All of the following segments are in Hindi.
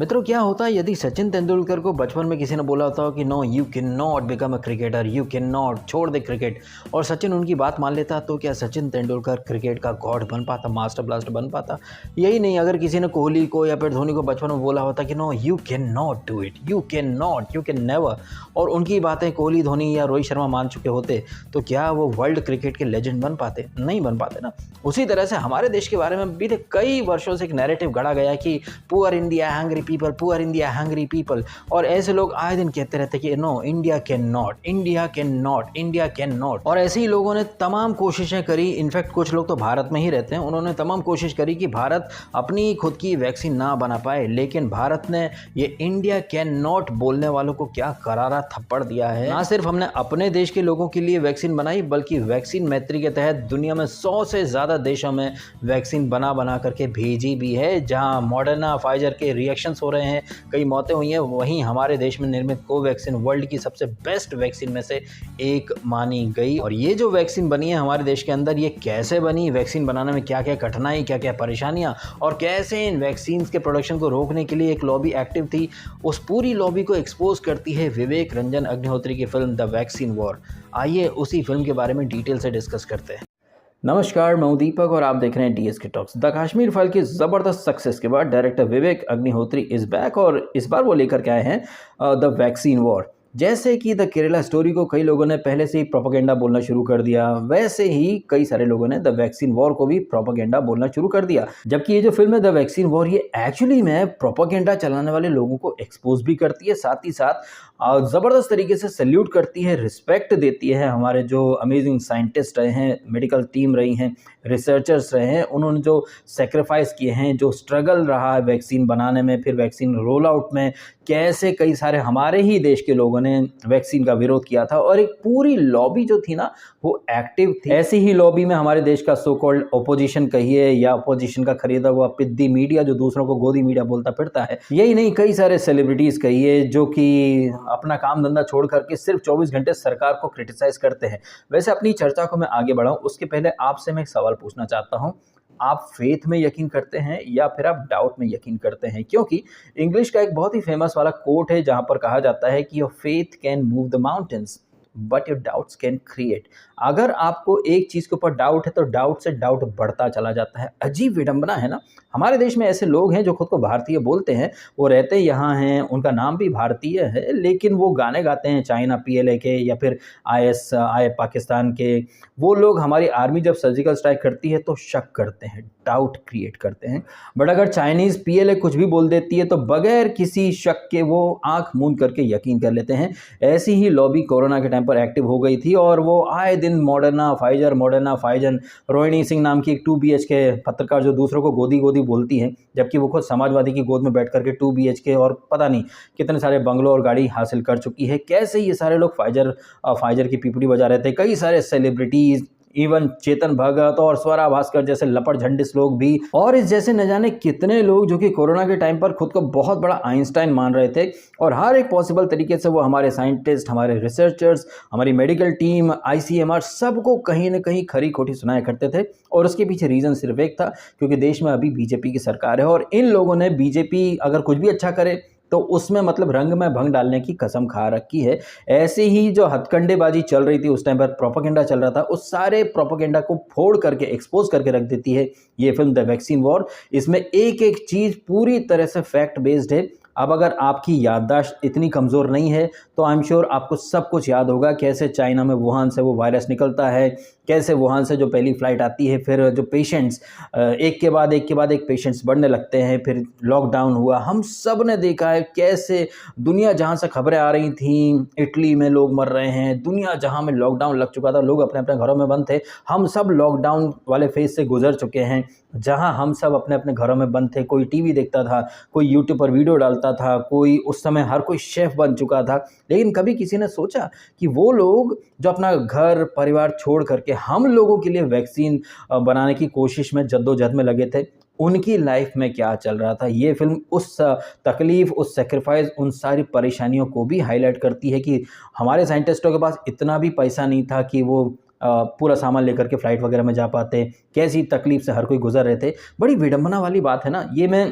मित्रों, क्या होता है यदि सचिन तेंदुलकर को बचपन में किसी ने बोला होता हो कि no you can not become a cricketer, you can not, छोड़ दे क्रिकेट, और सचिन उनकी बात मान लेता, तो क्या सचिन तेंदुलकर क्रिकेट का गॉड बन पाता, मास्टर ब्लास्टर बन पाता? यही नहीं, अगर किसी ने कोहली को या फिर धोनी को बचपन में बोला होता कि no you can not do it, you can not, you can never, और उनकी बातें कोहली, धोनी या रोहित शर्मा मान चुके होते, तो क्या वो वर्ल्ड क्रिकेट के लेजेंड बन पाते? नहीं बन पाते ना। उसी तरह से हमारे देश के बारे में बीते कई वर्षों से एक नैरेटिव गढ़ा गया कि poor India hungry people, poor India hungry people, और ऐसे लोग आए दिन कहते रहते कि no India can not, India can not, India can not. और ऐसे ही लोगों ने तमाम कोशिशें करी, इनफैक्ट कुछ लोग तो भारत में ही रहते हैं, उन्होंने तमाम कोशिश करी कि भारत अपनी खुद की वैक्सीन ना बना पाए, लेकिन भारत ने ये इंडिया कैन नॉट बोलने वालों को क्या करारा थप्पड़ दिया है। ना सिर्फ हमने अपने देश के लोगों के लिए वैक्सीन बनाई, बल्कि वैक्सीन मैत्री के तहत दुनिया में 100 से ज़्यादा देशों में वैक्सीन बना बना करके भेजी भी है। जहां मॉडर्ना, फाइजर के रिएक्शंस हो रहे हैं, कई मौतें हुई हैं, वहीं हमारे देश में निर्मित कोवैक्सीन वर्ल्ड की सबसे बेस्ट वैक्सीन में से एक मानी गई। और ये जो वैक्सीन बनी है हमारे देश के अंदर, ये कैसे बनी, वैक्सीन बनाने में क्या क्या कठिनाई, क्या क्या परेशानियां, और कैसे इन वैक्सीन के प्रोडक्शन को रोकने के लिए एक लॉबी एक्टिव थी, उस पूरी लॉबी को एक्सपोज करती है विवेक रंजन अग्निहोत्री की फिल्म द वैक्सीन वॉर। आइए उसी फिल्म के बारे में डिटेल से डिस्कस करते हैं। नमस्कार, मैं हूं दीपक और आप देख रहे हैं DSK talks. The Kashmir file की ज़बरदस्त सक्सेस के बाद director Vivek Agnihotri is back, और इस बार वो लेकर के आए हैं द वैक्सीन वॉर। जैसे कि द केरला स्टोरी को कई लोगों ने पहले से ही प्रोपेगेंडा बोलना शुरू कर दिया, वैसे ही कई सारे लोगों ने द वैक्सीन वॉर को भी प्रोपेगेंडा बोलना शुरू कर दिया। जबकि ये जो फिल्म है द वैक्सीन वॉर, ये एक्चुअली में प्रोपेगेंडा चलाने वाले लोगों को एक्सपोज भी करती है, साथ ही साथ ज़बरदस्त तरीके से सल्यूट करती है, रिस्पेक्ट देती है हमारे जो अमेजिंग साइंटिस्ट रहे हैं, मेडिकल टीम रही हैं, रिसर्चर्स रहे हैं, उन्होंने जो सेक्रीफाइस किए हैं, जो स्ट्रगल रहा है वैक्सीन बनाने में, फिर वैक्सीन रोल आउट में, कैसे कई सारे हमारे ही देश के लोगों ने वैक्सीन का विरोध किया था, और एक पूरी लॉबी जो थी ना वो एक्टिव थी। ऐसी ही लॉबी में हमारे देश का सो कॉल्ड ओपोजिशन कहिए, या ओपोजिशन का खरीदा हुआ पिद्दी मीडिया जो दूसरों को गोदी मीडिया बोलता फिरता है, यही नहीं कई सारे सेलिब्रिटीज कहिए जो कि अपना काम धंधा छोड़ करके सिर्फ 24 घंटे सरकार को क्रिटिसाइज करते हैं। वैसे अपनी चर्चा को मैं आगे बढ़ाऊं उसके पहले आपसे मैं एक सवाल पूछना चाहता हूं। आप फेथ में यकीन करते हैं या फिर आप डाउट में यकीन करते हैं? क्योंकि इंग्लिश का एक बहुत ही फेमस वाला कोट है जहां पर कहा जाता है कि your faith can move the mountains but your doubts can create. अगर आपको एक चीज के ऊपर डाउट है तो डाउट से डाउट बढ़ता चला जाता है। अजीब विडंबना है ना। हमारे देश में ऐसे लोग हैं जो खुद को भारतीय बोलते हैं, वो रहते यहाँ हैं, उनका नाम भी भारतीय है, लेकिन वो गाने गाते हैं चाइना पीएलए के या फिर आईएसआई पाकिस्तान के। वो लोग हमारी आर्मी जब सर्जिकल स्ट्राइक करती है तो शक करते हैं, डाउट क्रिएट करते हैं। बट अगर चाइनीज पीएलए कुछ भी बोल देती है तो बगैर किसी शक के वो आंख मूंद करके यकीन कर लेते हैं। ऐसी ही लॉबी कोरोना के टाइम पर एक्टिव हो गई थी, और वो आए दिन मॉडर्ना फाइजर, रोहिणी सिंह नाम की एक 2 BHK पत्रकार जो दूसरों को गोदी गोदी बोलती है, जबकि वो खुद समाजवादी की गोद में बैठ करके 2 BHK और पता नहीं कितने सारे बंगलों और गाड़ी हासिल कर चुकी है। कैसे ये सारे लोग फाइजर की पीपड़ी बजा रहे थे। कई सारे सेलिब्रिटीज, इवन चेतन भगत और स्वरा भास्कर जैसे लपट झंडिस लोग भी, और इस जैसे न जाने कितने लोग जो कि कोरोना के टाइम पर खुद को बहुत बड़ा आइंस्टाइन मान रहे थे, और हर एक पॉसिबल तरीके से वो हमारे साइंटिस्ट, हमारे रिसर्चर्स, हमारी मेडिकल टीम, ICMR सबको कहीं ना कहीं खरी खोटी सुनाया करते थे। और उसके पीछे रीजन सिर्फ एक था, क्योंकि देश में अभी बीजेपी की सरकार है, और इन लोगों ने बीजेपी अगर कुछ भी अच्छा करे तो उसमें मतलब रंग में भंग डालने की कसम खा रखी है। ऐसे ही जो हथकंडेबाजी चल रही थी उस टाइम पर, प्रोपेगेंडा चल रहा था, उस सारे प्रोपेगेंडा को फोड़ करके एक्सपोज करके रख देती है ये फिल्म द वैक्सीन वॉर। इसमें एक एक चीज पूरी तरह से फैक्ट बेस्ड है। अब अगर आपकी याददाश्त इतनी कमज़ोर नहीं है तो आई एम श्योर आपको सब कुछ याद होगा, कैसे चाइना में वुहान से वो वायरस निकलता है, कैसे वुहान से जो पहली फ्लाइट आती है, फिर जो पेशेंट्स एक के बाद एक पेशेंट्स बढ़ने लगते हैं, फिर लॉकडाउन हुआ। हम सब ने देखा है कैसे दुनिया जहाँ से खबरें आ रही थी, इटली में लोग मर रहे हैं, दुनिया जहाँ में लॉकडाउन लग चुका था, लोग अपने अपने घरों में बंद थे, हम सब लॉकडाउन वाले फेज से गुजर चुके हैं, जहाँ हम सब अपने अपने घरों में बंद थे। कोई टीवी देखता था, कोई यूट्यूब पर वीडियो डालता था, कोई उस समय हर कोई शेफ बन चुका था। लेकिन कभी किसी ने सोचा कि वो लोग जो अपना घर परिवार छोड़ करके हम लोगों के लिए वैक्सीन बनाने की कोशिश में जद्दोजहद में लगे थे, उनकी लाइफ में क्या चल रहा था। ये फिल्म उस तकलीफ, उस सेक्रीफाइस, उन सारी परेशानियों को भी हाईलाइट करती है कि हमारे साइंटिस्टों के पास इतना भी पैसा नहीं था कि वो पूरा सामान लेकर के फ्लाइट वगैरह में जा पाते, कैसी तकलीफ से हर कोई गुजर रहे थे। बड़ी विडंबना वाली बात है ना। ये मैं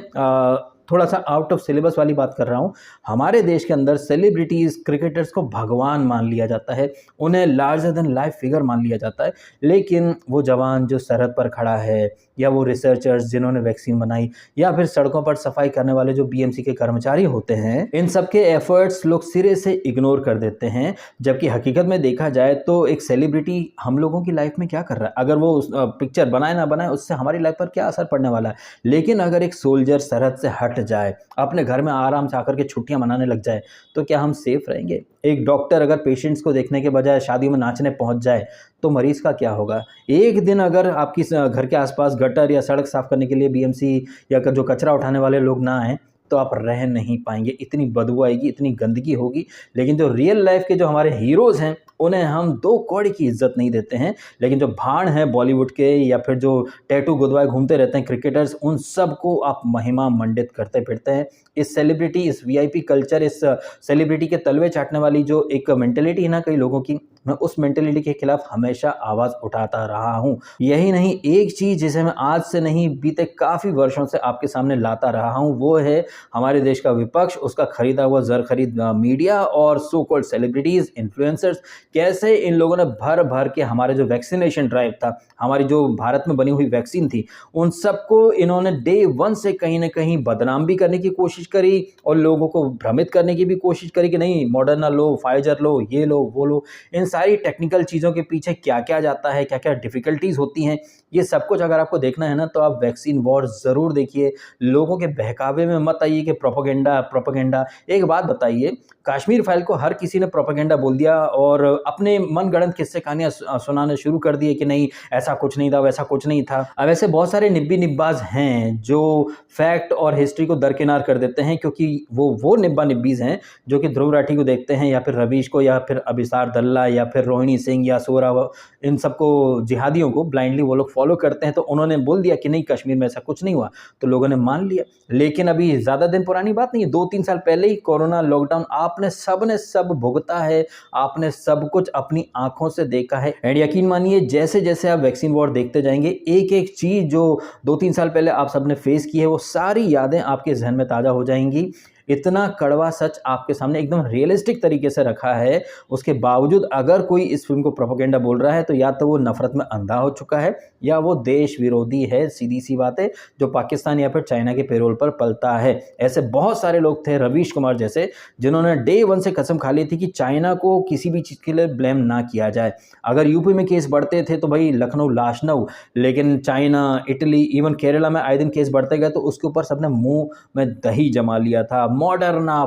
थोड़ा सा आउट ऑफ सिलेबस वाली बात कर रहा हूँ। हमारे देश के अंदर सेलिब्रिटीज़ क्रिकेटर्स को भगवान मान लिया जाता है, उन्हें लार्जर देन लाइफ फिगर मान लिया जाता है। लेकिन वो जवान जो सरहद पर खड़ा है, या वो रिसर्चर्स जिन्होंने वैक्सीन बनाई, या फिर सड़कों पर सफाई करने वाले जो बीएमसी के कर्मचारी होते हैं, इन सब के एफर्ट्स लोग सिरे से इग्नोर कर देते हैं। जबकि हकीकत में देखा जाए तो एक सेलिब्रिटी हम लोगों की लाइफ में क्या कर रहा है, अगर वो पिक्चर बनाए ना बनाए उससे हमारी लाइफ पर क्या असर पड़ने वाला है। लेकिन अगर एक सोल्जर सरहद से हट जाए, अपने घर में आराम से आकर के छुट्टियां मनाने लग जाए, तो क्या हम सेफ रहेंगे? एक डॉक्टर अगर पेशेंट्स को देखने के बजाय शादियों में नाचने पहुंच जाए, तो मरीज का क्या होगा? एक दिन अगर आपकी घर के आसपास गटर या सड़क साफ करने के लिए बीएमसी या जो कचरा उठाने वाले लोग ना आए, तो आप रह नहीं पाएंगे, इतनी बदबू आएगी, इतनी गंदगी होगी। लेकिन जो रियल लाइफ के जो हमारे हीरोज़ हैं, उन्हें हम दो कौड़ी की इज्जत नहीं देते हैं। लेकिन जो भाड़ हैं बॉलीवुड के, या फिर जो टैटू गुदवाए घूमते रहते हैं क्रिकेटर्स, उन सबको आप महिमा मंडित करते फिरते हैं। इस सेलिब्रिटी, इस वीआईपी कल्चर, इस सेलिब्रिटी के तलवे चाटने वाली जो एक मेंटेलिटी है ना कई लोगों की, मैं उस मेंटेलिटी के खिलाफ हमेशा आवाज़ उठाता रहा हूँ। यही नहीं, एक चीज़ जिसे मैं आज से नहीं बीते काफ़ी वर्षों से आपके सामने लाता रहा हूँ, वो है हमारे देश का विपक्ष, उसका खरीदा हुआ जर खरीद मीडिया और सो कॉल्ड सेलिब्रिटीज़, इन्फ्लुएंसर्स। कैसे इन लोगों ने भर भर के हमारे जो वैक्सीनेशन ड्राइव था, हमारी जो भारत में बनी हुई वैक्सीन थी, उन सबको इन्होंने डे वन से कहीं ना कहीं बदनाम भी करने की कोशिश करी और लोगों को भ्रमित करने की भी कोशिश करी कि नहीं मॉडर्ना लो, फाइजर लो, ये लो, वो लो। इन सारी टेक्निकल चीज़ों के पीछे क्या क्या जाता है, क्या क्या डिफ़िकल्टीज़ होती हैं, ये सब कुछ अगर आपको देखना है ना, तो आप वैक्सीन वॉर ज़रूर देखिए। लोगों के बहकावे में मत आइए कि प्रोपेगेंडा प्रोपेगेंडा। एक बात बताइए, कश्मीर फाइल को हर किसी ने प्रोपेगेंडा बोल दिया और अपने मनगढ़ंत किस्से कहानियाँ सुनाने शुरू कर दिए कि नहीं ऐसा कुछ नहीं था, वैसा कुछ नहीं था। अब ऐसे बहुत सारे निब्बी निब्बाज हैं जो फैक्ट और हिस्ट्री को दरकिनार कर देते हैं, क्योंकि वो निब्बा निब्बीज हैं जो कि ध्रुव राठी को देखते हैं, या फिर रवीश को, या फिर अभिसार दल्ला, या फिर रोहिणी सिंह, या सोरा, इन सबको, जिहादियों को ब्लाइंडली वो लोग फॉलो करते हैं। तो उन्होंने बोल दिया कि नहीं कश्मीर में ऐसा कुछ नहीं हुआ, तो लोगों ने मान लिया। लेकिन अभी ज़्यादा दिन पुरानी बात नहीं है, 2-3 साल पहले ही कोरोना लॉकडाउन आपने सब भुगता है, आपने सब कुछ अपनी आंखों से देखा है। एंड यकीन मानिए, जैसे जैसे आप वैक्सीन वॉर देखते जाएंगे, एक एक चीज़ जो 2-3 साल पहले आप सबने फेस की है, वो सारी यादें आपके जहन में ताज़ा हो जाएंगी। इतना कड़वा सच आपके सामने एकदम रियलिस्टिक तरीके से रखा है, उसके बावजूद अगर कोई इस फिल्म को प्रोपेगेंडा बोल रहा है, तो या तो वो नफरत में अंधा हो चुका है, या वो देश विरोधी है। सीधी सी बात है, जो पाकिस्तान या फिर चाइना के पेरोल पर पलता है। ऐसे बहुत सारे लोग थे, रवीश कुमार जैसे, जिन्होंने डे वन से कसम खा ली थी कि चाइना को किसी भी चीज़ के लिए ब्लेम ना किया जाए। अगर यूपी में केस बढ़ते थे तो भाई लखनऊ लाशनऊ, लेकिन चाइना, इटली, इवन केरला में आए दिन केस बढ़ते गए, तो उसके ऊपर सबने मुंह में दही जमा लिया था। मॉडर्ना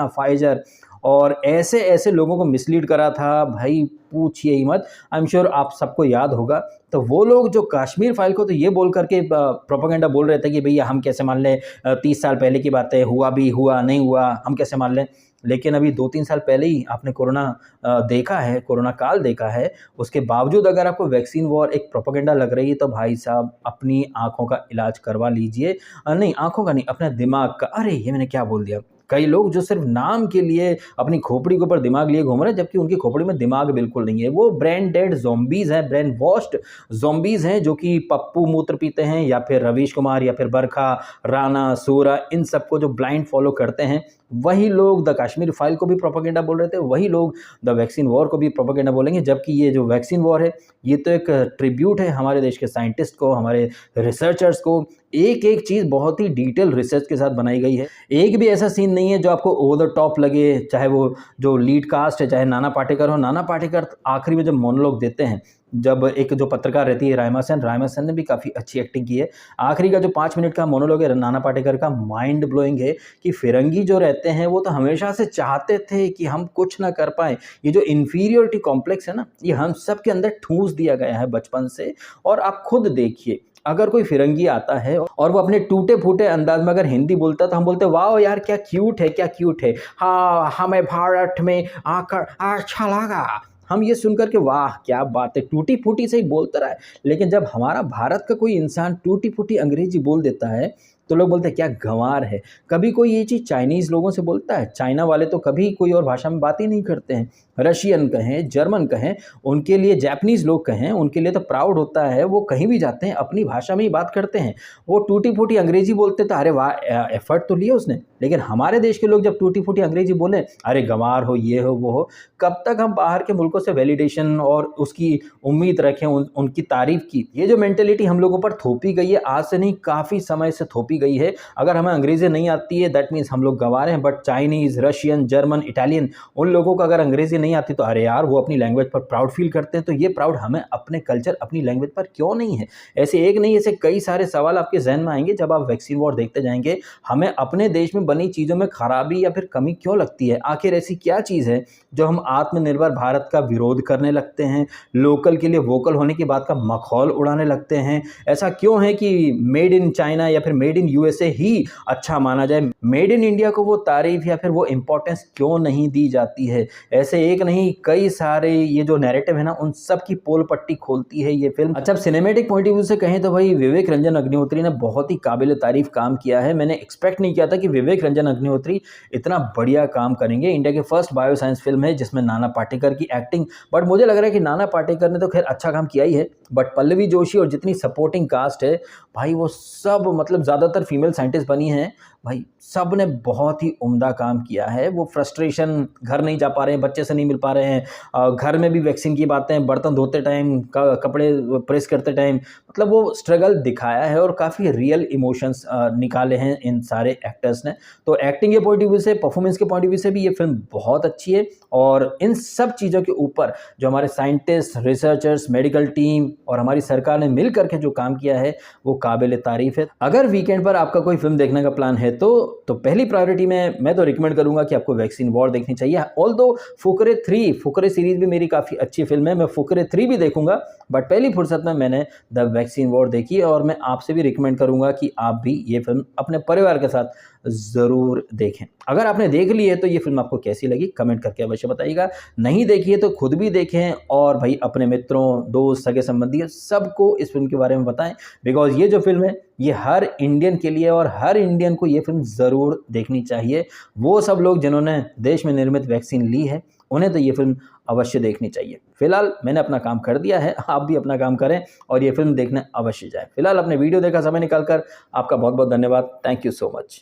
फाइजर, और ऐसे ऐसे लोगों को मिसलीड करा था, भाई पूछिए ही मत। आई एम श्योर आप सबको याद होगा। तो वो लोग जो कश्मीर फाइल को तो ये बोल करके प्रोपेगेंडा बोल रहे थे कि भैया हम कैसे मान लें, 30 साल पहले की बात है, हुआ भी हुआ, नहीं हुआ, हम कैसे मान लें। लेकिन अभी 2-3 साल पहले ही आपने कोरोना देखा है, कोरोना काल देखा है। उसके बावजूद अगर आपको वैक्सीन वॉर एक प्रोपेगेंडा लग रही है, तो भाई साहब अपनी आंखों का इलाज करवा लीजिए। नहीं, आंखों का नहीं, अपने दिमाग का। अरे ये मैंने क्या बोल दिया। कई लोग जो सिर्फ नाम के लिए अपनी खोपड़ी के ऊपर दिमाग लिए घूम रहे हैं, जबकि उनकी खोपड़ी में दिमाग बिल्कुल नहीं है। वो ब्रेन डेड ज़ॉम्बीज़ हैं, ब्रेन वॉश्ड ज़ॉम्बीज़ हैं, जो कि पप्पू मूत्र पीते हैं, या फिर रवीश कुमार, या फिर बरखा, राणा, सूरा, इन सबको जो ब्लाइंड फॉलो करते हैं। वही लोग द कश्मीर फाइल को भी प्रोपेगेंडा बोल रहे थे, वही लोग द वैक्सीन वॉर को भी प्रोपेगेंडा बोलेंगे। जबकि ये जो वैक्सीन वॉर है, ये तो एक ट्रिब्यूट है हमारे देश के साइंटिस्ट को, हमारे रिसर्चर्स को। एक एक चीज़ बहुत ही डिटेल रिसर्च के साथ बनाई गई है। एक भी ऐसा सीन नहीं है जो आपको ओवर द टॉप लगे, चाहे वो जो लीड कास्ट है, चाहे नाना पाटेकर हो। नाना पाटेकर आखिरी में जब मोनोलॉग देते हैं, जब एक जो पत्रकार रहती है राइमा सेन ने भी काफ़ी अच्छी एक्टिंग की है। आखिरी का जो 5 मिनट का मोनोलॉग है नाना पाटेकर का, माइंड ब्लोइंग है कि फिरंगी जो रहते हैं वो तो हमेशा से चाहते थे कि हम कुछ ना कर पाएँ। ये जो इन्फीरियोरिटी कॉम्प्लेक्स है ना, ये हम सब के अंदर ठूंस दिया गया है बचपन से। और आप खुद देखिए, अगर कोई फिरंगी आता है और वो अपने टूटे फूटे अंदाज में अगर हिंदी बोलता है, तो हम बोलते हैं वाह यार क्या क्यूट है, क्या क्यूट है, हाँ हमें भारत में आकर अच्छा लगा। हम ये सुनकर के वाह क्या बात है, टूटी फूटी से ही बोलता रहा है। लेकिन जब हमारा भारत का कोई इंसान टूटी फूटी अंग्रेजी बोल देता है, तो लोग बोलते हैं क्या गंवार है। कभी कोई ये चीज़ चाइनीज़ लोगों से बोलता है? चाइना वाले तो कभी कोई और भाषा में बात ही नहीं करते हैं। रशियन कहें, जर्मन कहें, उनके लिए जापानीज़ लोग कहें, उनके लिए तो प्राउड होता है, वो कहीं भी जाते हैं अपनी भाषा में ही बात करते हैं। वो टूटी-फूटी अंग्रेज़ी बोलते तो अरे वाह! एफर्ट तो लिया उसने। लेकिन हमारे देश के लोग जब टूटी-फूटी अंग्रेज़ी बोलें, अरे गँवार हो, ये हो, वो हो। कब तक हम बाहर के मुल्कों से वैलिडेशन और उसकी उम्मीद रखें, उनकी तारीफ़ की? ये जो मेंटालिटी हम लोगों पर थोपी गई है, आज से नहीं काफ़ी समय से थोपी गई है। अगर हमें अंग्रेज़ी नहीं आती है दैट मीन्स हम लोग गँवार हैं, but Chinese, Russian, German, Italian उन लोगों को अगर अंग्रेज़ी नहीं आती तो अरे यार वो अपनी लैंग्वेज पर प्राउड फ़ील करते हैं, तो ये प्राउड हमें अपने कल्चर, अपनी लैंग्वेज पर क्यों नहीं है? ऐसे एक नहीं, ऐसे कई सारे सवाल आपके ज़हन में आएँगे जब आप वैक्सीन वॉर देखते जाएँगे। हमें अपने देश में बनी चीज़ों में खराबी या फिर कमी क्यों लगती है? आखिर ऐसी क्या चीज़ है जो हम आत्मनिर्भर भारत का विरोध करने लगते हैं, लोकल के लिए वोकल होने की बात का मखौल उड़ाने लगते हैं? ऐसा क्यों है कि मेड इन चाइना या फिर मेड इन यूएसए ही अच्छा माना जाए? मेड इन इंडिया को वो तारीफ़ या फिर वो इम्पोर्टेंस क्यों नहीं दी जाती है? ऐसे एक नहीं कई सारे ये जो नैरेटिव है ना, उन सब की पोल पट्टी खोलती है ये फ़िल्म। अच्छा, अब सिनेमैटिक पॉइंट ऑफ व्यू से कहें तो भाई विवेक रंजन अग्निहोत्री ने बहुत ही काबिल तारीफ़ काम किया है। मैंने एक्सपेक्ट नहीं किया था कि विवेक रंजन अग्निहोत्री इतना बढ़िया काम करेंगे। इंडिया की फर्स्ट बायो साइंस फ़िल्म है जिसमें नाना पाटेकर की एक्टिंग, बट मुझे लग रहा है कि नाना पाटेकर ने तो खैर अच्छा काम किया ही है, बट पल्लवी जोशी और जितनी सपोर्टिंग कास्ट है, भाई वो सब मतलब ज़्यादातर फीमेल साइंटिस्ट बनी हैं। भाई सब ने बहुत ही उम्दा काम किया है। वो फ्रस्ट्रेशन, घर नहीं जा पा रहे हैं, बच्चे से नहीं मिल पा रहे हैं, घर में भी वैक्सीन की बातें, बर्तन धोते टाइम, कपड़े प्रेस करते टाइम, मतलब वो स्ट्रगल दिखाया है और काफ़ी रियल इमोशंस निकाले हैं इन सारे एक्टर्स ने। तो एक्टिंग के पॉइंट ऑफ व्यू से, परफॉर्मेंस के पॉइंट ऑफ व्यू से भी ये फिल्म बहुत अच्छी है। और इन सब चीज़ों के ऊपर जो हमारे साइंटिस्ट, रिसर्चर्स, मेडिकल टीम और हमारी सरकार ने मिल करके जो काम किया है वो काबिल तारीफ़ है। अगर वीकेंड पर आपका कोई फिल्म देखने का प्लान है तो पहली प्रायोरिटी में मैं तो रिकमेंड करूंगा कि आपको वैक्सीन वॉर देखनी चाहिए। ऑल्दो फुकरे सीरीज भी मेरी काफ़ी अच्छी फिल्म है, मैं फुकरे 3 भी देखूंगा, बट पहली फुर्सत में मैंने द वैक्सीन वॉर देखी है और मैं आपसे भी रिकमेंड करूंगा कि आप भी ये फिल्म अपने परिवार के साथ ज़रूर देखें। अगर आपने देख ली है तो ये फिल्म आपको कैसी लगी कमेंट करके अवश्य बताइएगा। नहीं देखी है तो खुद भी देखें और भाई अपने मित्रों, दोस्त, सगे संबंधी सबको इस फिल्म के बारे में बताएं, बिकॉज ये जो फिल्म है ये हर इंडियन के लिए और हर इंडियन को ये फिल्म ज़रूर देखनी चाहिए। वो सब लोग जिन्होंने देश में निर्मित वैक्सीन ली है उन्हें तो ये फिल्म अवश्य देखनी चाहिए। फिलहाल मैंने अपना काम कर दिया है, आप भी अपना काम करें और ये फिल्म देखने अवश्य जाएं। फिलहाल अपने वीडियो देखा समय निकालकर आपका बहुत बहुत धन्यवाद। Thank you so much.